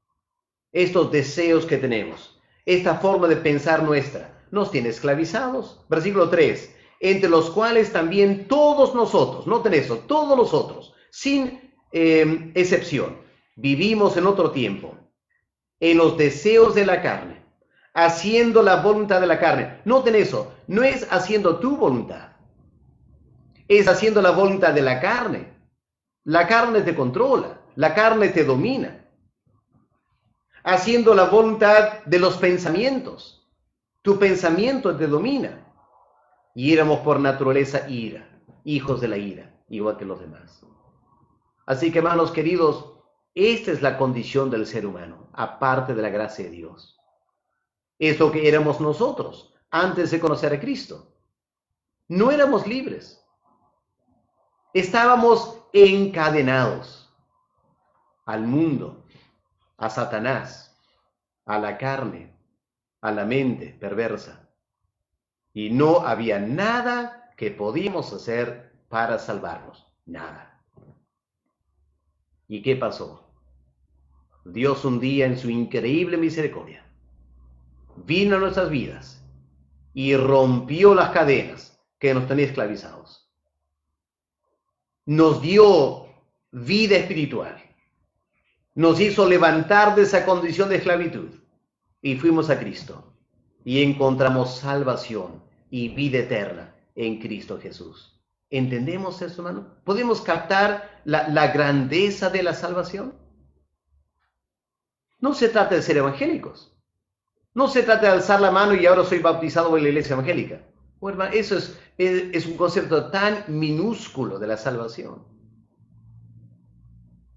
Estos deseos que tenemos, esta forma de pensar nuestra, nos tiene esclavizados. Versículo 3, entre los cuales también todos nosotros, noten eso, todos nosotros, sin excepción, vivimos en otro tiempo, en los deseos de la carne, haciendo la voluntad de la carne. Noten eso, no es haciendo tu voluntad, es haciendo la voluntad de la carne. La carne te controla. La carne te domina, haciendo la voluntad de los pensamientos. Tu pensamiento te domina. Y éramos por naturaleza ira, hijos de la ira, igual que los demás. Así que, hermanos queridos, esta es la condición del ser humano, aparte de la gracia de Dios. Es lo que éramos nosotros antes de conocer a Cristo. No éramos libres. Estábamos encadenados al mundo, a Satanás, a la carne, a la mente perversa. Y no había nada que podíamos hacer para salvarnos. Nada. ¿Y qué pasó? Dios un día en su increíble misericordia vino a nuestras vidas y rompió las cadenas que nos tenían esclavizados. Nos dio vida espiritual. Nos hizo levantar de esa condición de esclavitud y fuimos a Cristo y encontramos salvación y vida eterna en Cristo Jesús. ¿Entendemos eso, hermano? ¿Podemos captar la grandeza de la salvación? No se trata de ser evangélicos. No se trata de alzar la mano y ahora soy bautizado en la iglesia evangélica. Bueno, hermano, eso es un concepto tan minúsculo de la salvación.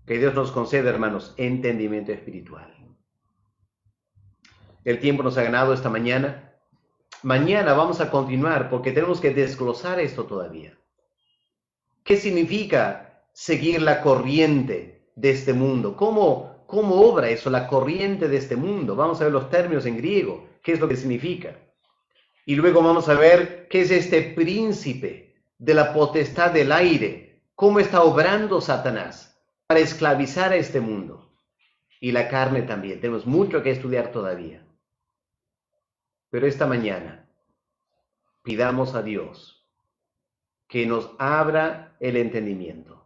Que Dios nos conceda, hermanos, entendimiento espiritual. El tiempo nos ha ganado esta mañana. Mañana vamos a continuar porque tenemos que desglosar esto todavía. ¿Qué significa seguir la corriente de este mundo? ¿Cómo obra eso, la corriente de este mundo? Vamos a ver los términos en griego, qué es lo que significa. Y luego vamos a ver qué es este príncipe de la potestad del aire, cómo está obrando Satanás para esclavizar a este mundo. Y la carne también, tenemos mucho que estudiar todavía. Pero esta mañana pidamos a Dios que nos abra el entendimiento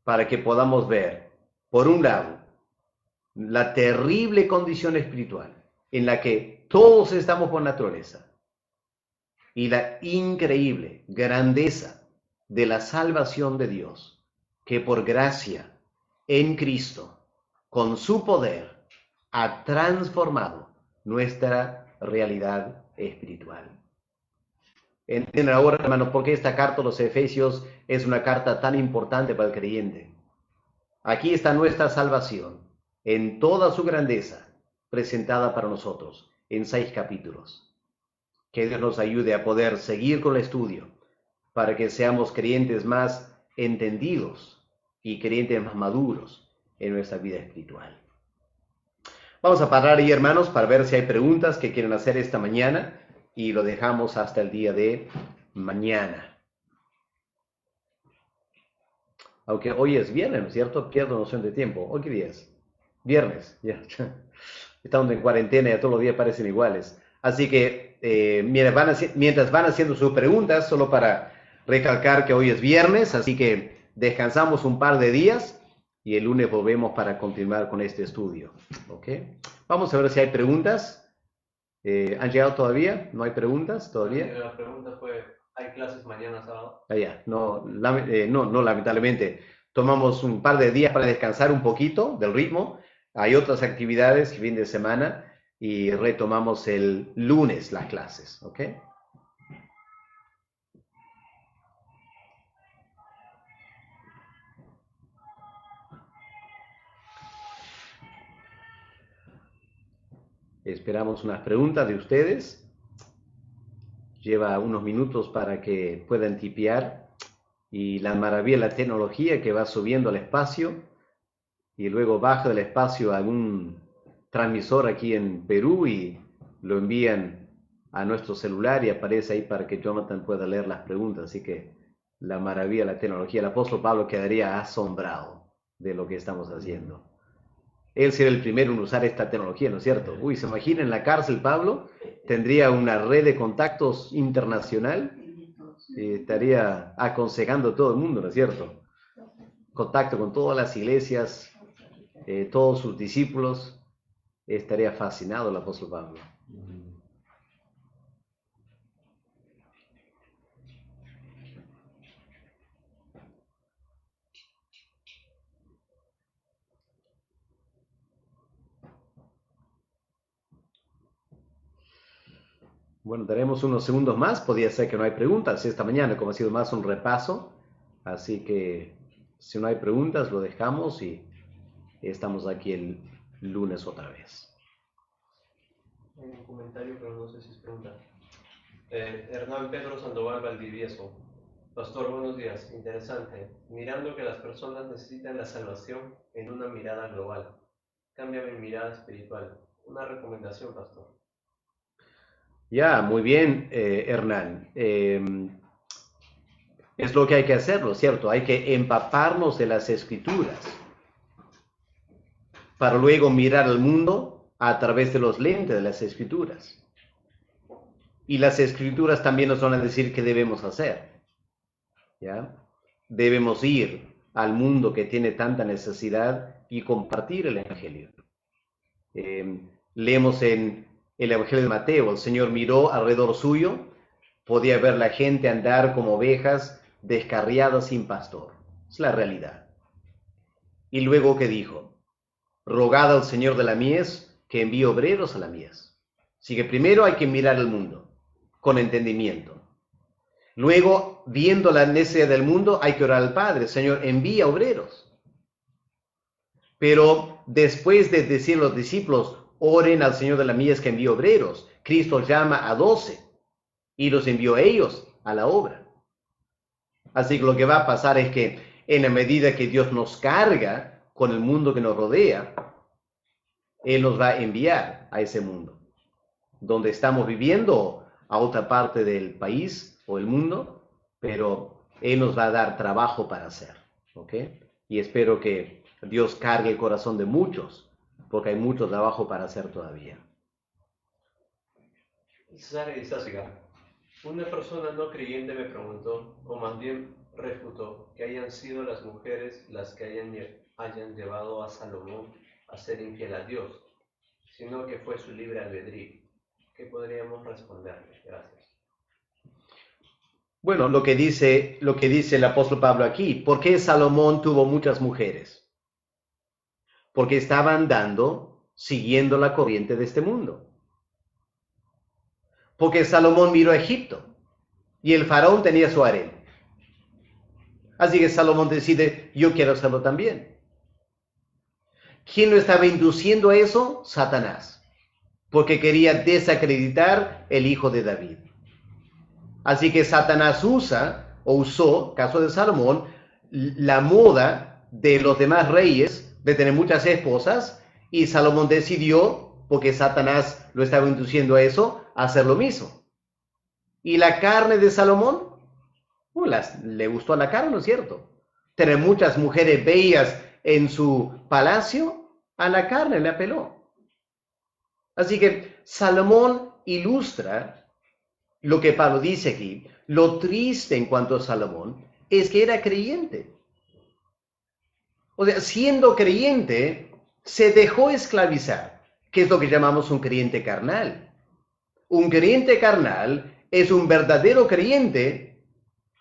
para que podamos ver, por un lado, la terrible condición espiritual en la que todos estamos por naturaleza y la increíble grandeza de la salvación de Dios, que por gracia en Cristo, con su poder, ha transformado nuestra realidad espiritual. Entienden ahora, hermanos, por qué esta carta a los Efesios es una carta tan importante para el creyente. Aquí está nuestra salvación, en toda su grandeza, presentada para nosotros, en 6 capítulos. Que Dios nos ayude a poder seguir con el estudio, para que seamos creyentes más entendidos y creyentes más maduros en nuestra vida espiritual. Vamos a parar ahí, hermanos, para ver si hay preguntas que quieren hacer esta mañana y lo dejamos hasta el día de mañana. Aunque hoy es viernes, ¿no es cierto? Pierdo noción de tiempo. ¿Hoy qué día es? Viernes. Ya. Estamos en cuarentena y todos los días parecen iguales. Así que mientras van haciendo sus preguntas, solo para recalcar que hoy es viernes, así que descansamos un par de días y el lunes volvemos para continuar con este estudio. ¿Ok? Vamos a ver si hay preguntas. ¿Han llegado todavía? ¿No hay preguntas todavía? La pregunta fue, ¿hay clases mañana sábado? No, lamentablemente. Tomamos un par de días para descansar un poquito del ritmo. Hay otras actividades fin de semana y retomamos el lunes las clases. ¿Ok? Esperamos unas preguntas de ustedes. Lleva unos minutos para que puedan tipear. Y la maravilla de la tecnología que va subiendo al espacio y luego baja del espacio a un transmisor aquí en Perú y lo envían a nuestro celular y aparece ahí para que Jonathan pueda leer las preguntas. Así que la maravilla de la tecnología. El apóstol Pablo quedaría asombrado de lo que estamos haciendo. Él sería el primero en usar esta tecnología, ¿no es cierto? Uy, ¿se imagina en la cárcel, Pablo? Tendría una red de contactos internacional y estaría aconsejando a todo el mundo, ¿no es cierto? Contacto con todas las iglesias, todos sus discípulos. Estaría fascinado el apóstol Pablo. Bueno, daremos unos segundos más. Podría ser que no hay preguntas esta mañana, como ha sido más un repaso. Así que si no hay preguntas, lo dejamos y estamos aquí el lunes otra vez. Hay un comentario, pero no sé si es pregunta. Hernán Pedro Sandoval Valdivieso. Pastor, buenos días. Interesante. Mirando que las personas necesitan la salvación en una mirada global. Cambia mi mirada espiritual. Una recomendación, pastor. Ya, muy bien, Hernán. Es lo que hay que hacerlo, ¿cierto? Hay que empaparnos de las Escrituras para luego mirar al mundo a través de los lentes de las Escrituras. Y las Escrituras también nos van a decir qué debemos hacer. ¿Ya? Debemos ir al mundo que tiene tanta necesidad y compartir el Evangelio. Leemos en el Evangelio de Mateo, el Señor miró alrededor suyo, podía ver la gente andar como ovejas descarriadas sin pastor. Es la realidad. Y luego, ¿qué dijo? Rogad al Señor de la mies que envíe obreros a la mies. Así que primero hay que mirar el mundo con entendimiento. Luego, viendo la necesidad del mundo, hay que orar al Padre. Señor, envía obreros. Pero después de decir a los discípulos, oren al Señor de la mies que envíe obreros, Cristo llama a 12 y los envió a ellos a la obra. Así que lo que va a pasar es que en la medida que Dios nos carga con el mundo que nos rodea, Él nos va a enviar a ese mundo. Donde estamos viviendo, a otra parte del país o el mundo, pero Él nos va a dar trabajo para hacer. ¿Ok? Y espero que Dios cargue el corazón de muchos, porque hay mucho trabajo para hacer todavía. Sara Istásica, una persona no creyente me preguntó, o más bien refutó, que hayan sido las mujeres las que hayan llevado a Salomón a ser infiel a Dios, sino que fue su libre albedrío. ¿Qué podríamos responderle? Gracias. Bueno, lo que dice el apóstol Pablo aquí, ¿por qué Salomón tuvo muchas mujeres? Porque estaba andando siguiendo la corriente de este mundo. Porque Salomón miró a Egipto y el faraón tenía su harén. Así que Salomón decide, yo quiero hacerlo también. ¿Quién lo estaba induciendo a eso? Satanás, porque quería desacreditar el hijo de David. Así que Satanás usó, caso de Salomón, la moda de los demás reyes de tener muchas esposas, y Salomón decidió, porque Satanás lo estaba induciendo a eso, a hacer lo mismo. ¿Y la carne de Salomón? Le gustó a la carne, ¿no es cierto? Tener muchas mujeres bellas en su palacio, a la carne le apeló. Así que Salomón ilustra lo que Pablo dice aquí. Lo triste en cuanto a Salomón es que era creyente. O sea, siendo creyente, se dejó esclavizar, que es lo que llamamos un creyente carnal. Un creyente carnal es un verdadero creyente,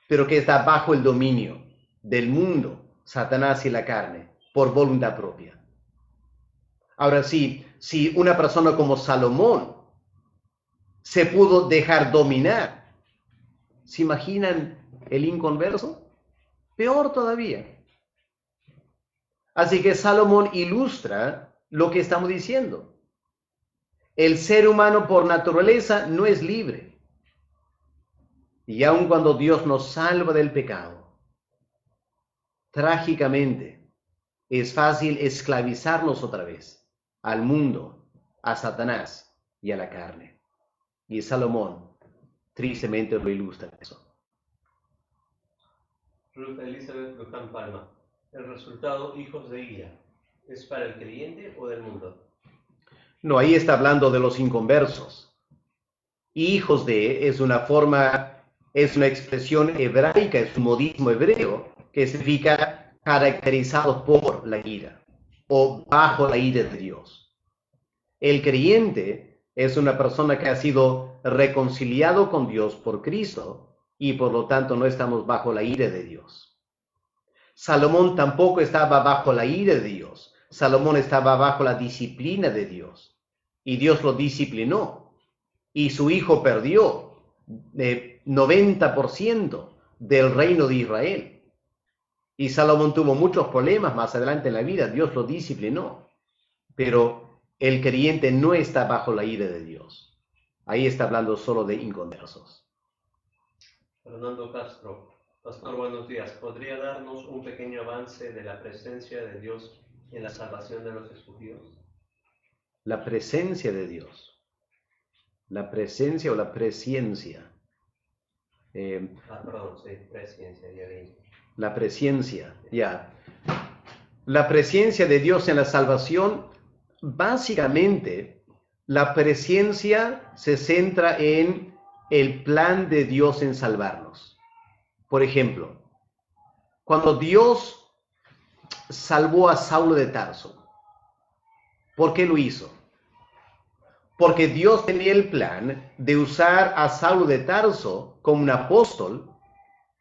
pero que está bajo el dominio del mundo, Satanás y la carne, por voluntad propia. Ahora sí, si una persona como Salomón se pudo dejar dominar, ¿se imaginan el inconverso? Peor todavía. Así que Salomón ilustra lo que estamos diciendo. El ser humano por naturaleza no es libre. Y aun cuando Dios nos salva del pecado, trágicamente es fácil esclavizarnos otra vez al mundo, a Satanás y a la carne. Y Salomón tristemente lo ilustra eso. Ruth Elizabeth Luján Palma, el resultado hijos de ira, ¿es para el creyente o del mundo? No, ahí está hablando de los inconversos. Hijos de es una expresión hebraica, es un modismo hebreo que significa caracterizados por la ira o bajo la ira de Dios. El creyente es una persona que ha sido reconciliado con Dios por Cristo y por lo tanto no estamos bajo la ira de Dios. Salomón tampoco estaba bajo la ira de Dios. Salomón estaba bajo la disciplina de Dios y Dios lo disciplinó y su hijo perdió 90% del reino de Israel. Y Salomón tuvo muchos problemas más adelante en la vida, Dios lo disciplinó, pero el creyente no está bajo la ira de Dios. Ahí está hablando solo de inconversos. Fernando Castro, pastor, buenos días. ¿Podría darnos un pequeño avance de la presencia de Dios en la salvación de los escogidos? La presencia de Dios. La presencia o la presciencia. Perdón, sí, presciencia, ya vi. La presciencia, ya. La presencia de Dios en la salvación, básicamente, la presciencia se centra en el plan de Dios en salvarnos. Por ejemplo, cuando Dios salvó a Saulo de Tarso, ¿por qué lo hizo? Porque Dios tenía el plan de usar a Saulo de Tarso como un apóstol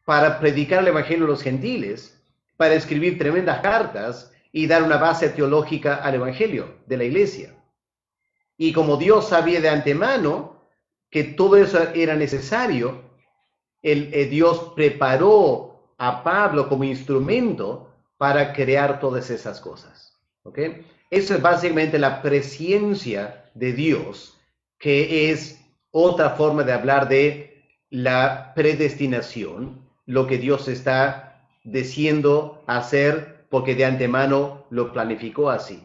para predicar el evangelio a los gentiles, para escribir tremendas cartas y dar una base teológica al evangelio de la iglesia. Y como Dios sabía de antemano que todo eso era necesario, Dios preparó a Pablo como instrumento para crear todas esas cosas. ¿Ok? Eso es básicamente la presciencia de Dios, que es otra forma de hablar de la predestinación, lo que Dios está diciendo hacer porque de antemano lo planificó así.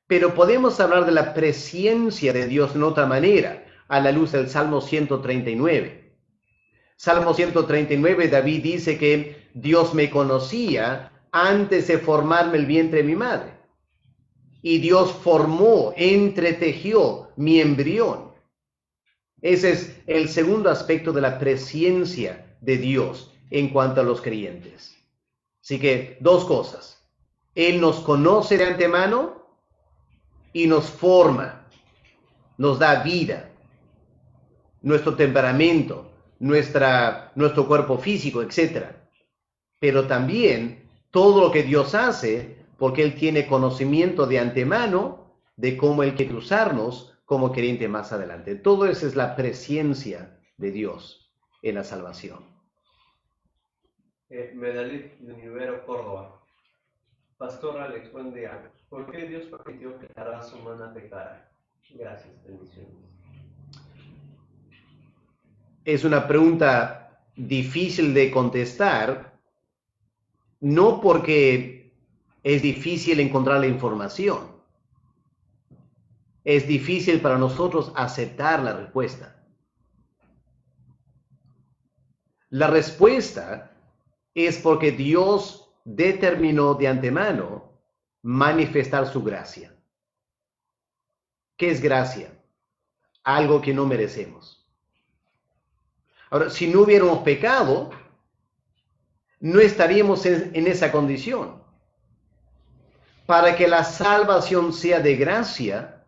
Pero podemos hablar de la presciencia de Dios en otra manera, a la luz del Salmo 139. Salmo 139, David dice que Dios me conocía antes de formarme el vientre de mi madre. Y Dios formó, entretejió mi embrión. Ese es el segundo aspecto de la presciencia de Dios en cuanto a los creyentes. Así que dos cosas. Él nos conoce de antemano y nos forma, nos da vida, nuestro temperamento, nuestro cuerpo físico, etc. Pero también todo lo que Dios hace, porque Él tiene conocimiento de antemano de cómo Él quiere usarnos como creyente más adelante. Todo eso es la presciencia de Dios en la salvación. Medalit de Univero, Córdoba. Pastor Alex, buen día. ¿Por qué Dios permitió que la raza humana pecara? Gracias, bendiciones. Es una pregunta difícil de contestar, no porque es difícil encontrar la información. Es difícil para nosotros aceptar la respuesta. La respuesta es porque Dios determinó de antemano manifestar su gracia. ¿Qué es gracia? Algo que no merecemos. Ahora, si no hubiéramos pecado, no estaríamos en esa condición. Para que la salvación sea de gracia,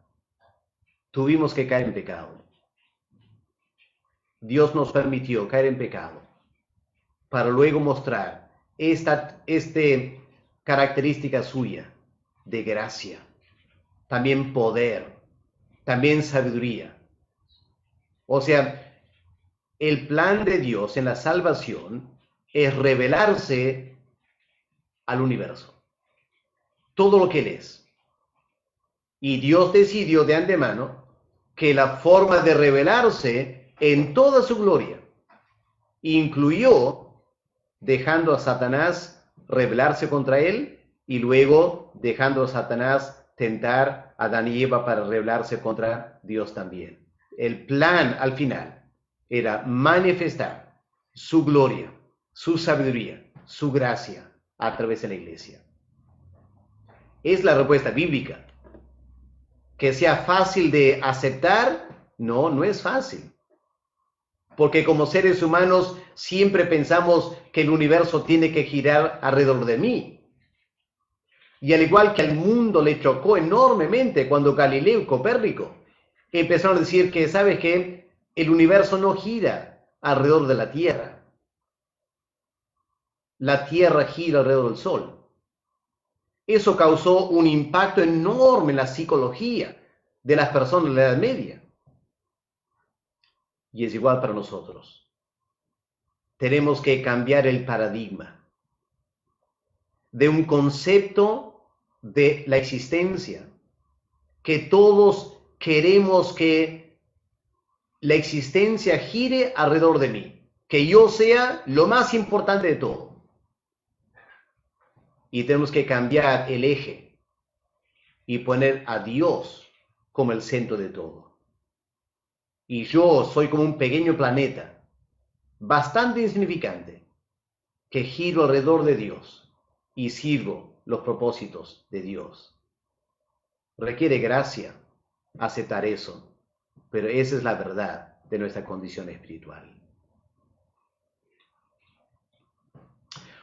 tuvimos que caer en pecado. Dios nos permitió caer en pecado para luego mostrar esta característica suya de gracia, también poder, también sabiduría. O sea, el plan de Dios en la salvación es revelarse al universo, todo lo que Él es. Y Dios decidió de antemano que la forma de revelarse en toda su gloria incluyó dejando a Satanás rebelarse contra él y luego dejando a Satanás tentar a Adán y Eva para rebelarse contra Dios también. El plan al final era manifestar su gloria, su sabiduría, su gracia a través de la iglesia. Es la respuesta bíblica. Que sea fácil de aceptar, no es fácil. Porque como seres humanos siempre pensamos que el universo tiene que girar alrededor de mí. Y al igual que al mundo le chocó enormemente cuando Galileo y Copérnico empezaron a decir que, ¿sabes qué? El universo no gira alrededor de la Tierra. La Tierra gira alrededor del Sol. Eso causó un impacto enorme en la psicología de las personas de la Edad Media. Y es igual para nosotros. Tenemos que cambiar el paradigma de un concepto de la existencia, que todos queremos que la existencia gire alrededor de mí, que yo sea lo más importante de todo. Y tenemos que cambiar el eje y poner a Dios como el centro de todo. Y yo soy como un pequeño planeta, bastante insignificante, que giro alrededor de Dios y sirvo los propósitos de Dios. Requiere gracia aceptar eso, pero esa es la verdad de nuestra condición espiritual.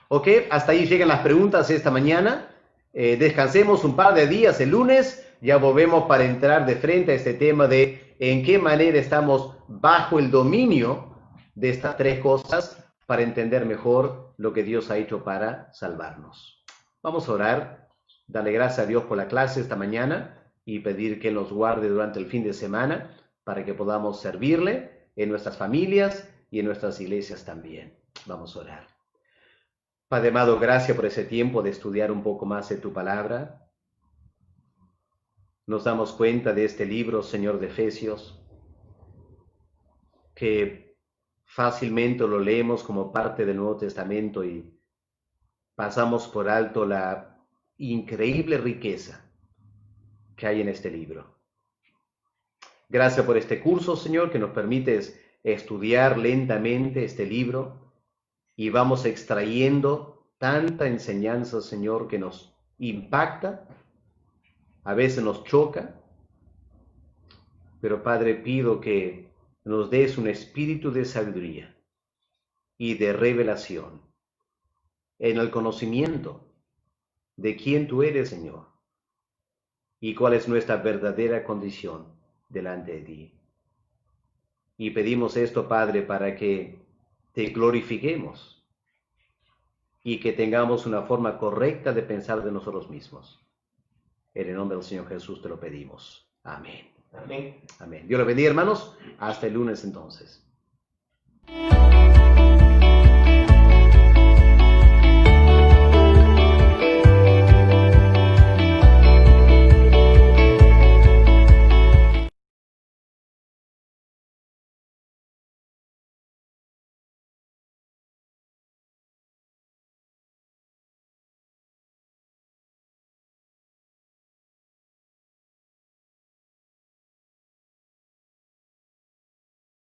Ok, hasta ahí llegan las preguntas esta mañana. Descansemos un par de días el lunes, ya volvemos para entrar de frente a este tema de en qué manera estamos bajo el dominio de estas tres cosas para entender mejor lo que Dios ha hecho para salvarnos. Vamos a orar, darle gracias a Dios por la clase esta mañana y pedir que nos guarde durante el fin de semana para que podamos servirle en nuestras familias y en nuestras iglesias también. Vamos a orar. Padre amado, gracias por ese tiempo de estudiar un poco más de tu palabra. Nos damos cuenta de este libro, Señor, de Efesios, que fácilmente lo leemos como parte del Nuevo Testamento y pasamos por alto la increíble riqueza que hay en este libro. Gracias por este curso, Señor, que nos permites estudiar lentamente este libro y vamos extrayendo tanta enseñanza, Señor, que nos impacta, a veces nos choca, pero Padre, pido que nos des un espíritu de sabiduría y de revelación en el conocimiento de quién tú eres, Señor, y cuál es nuestra verdadera condición delante de ti. Y pedimos esto, Padre, para que te glorifiquemos y que tengamos una forma correcta de pensar de nosotros mismos. En el nombre del Señor Jesús te lo pedimos. Amén. Amén. Amén. Dios los bendiga, hermanos. Hasta el lunes entonces.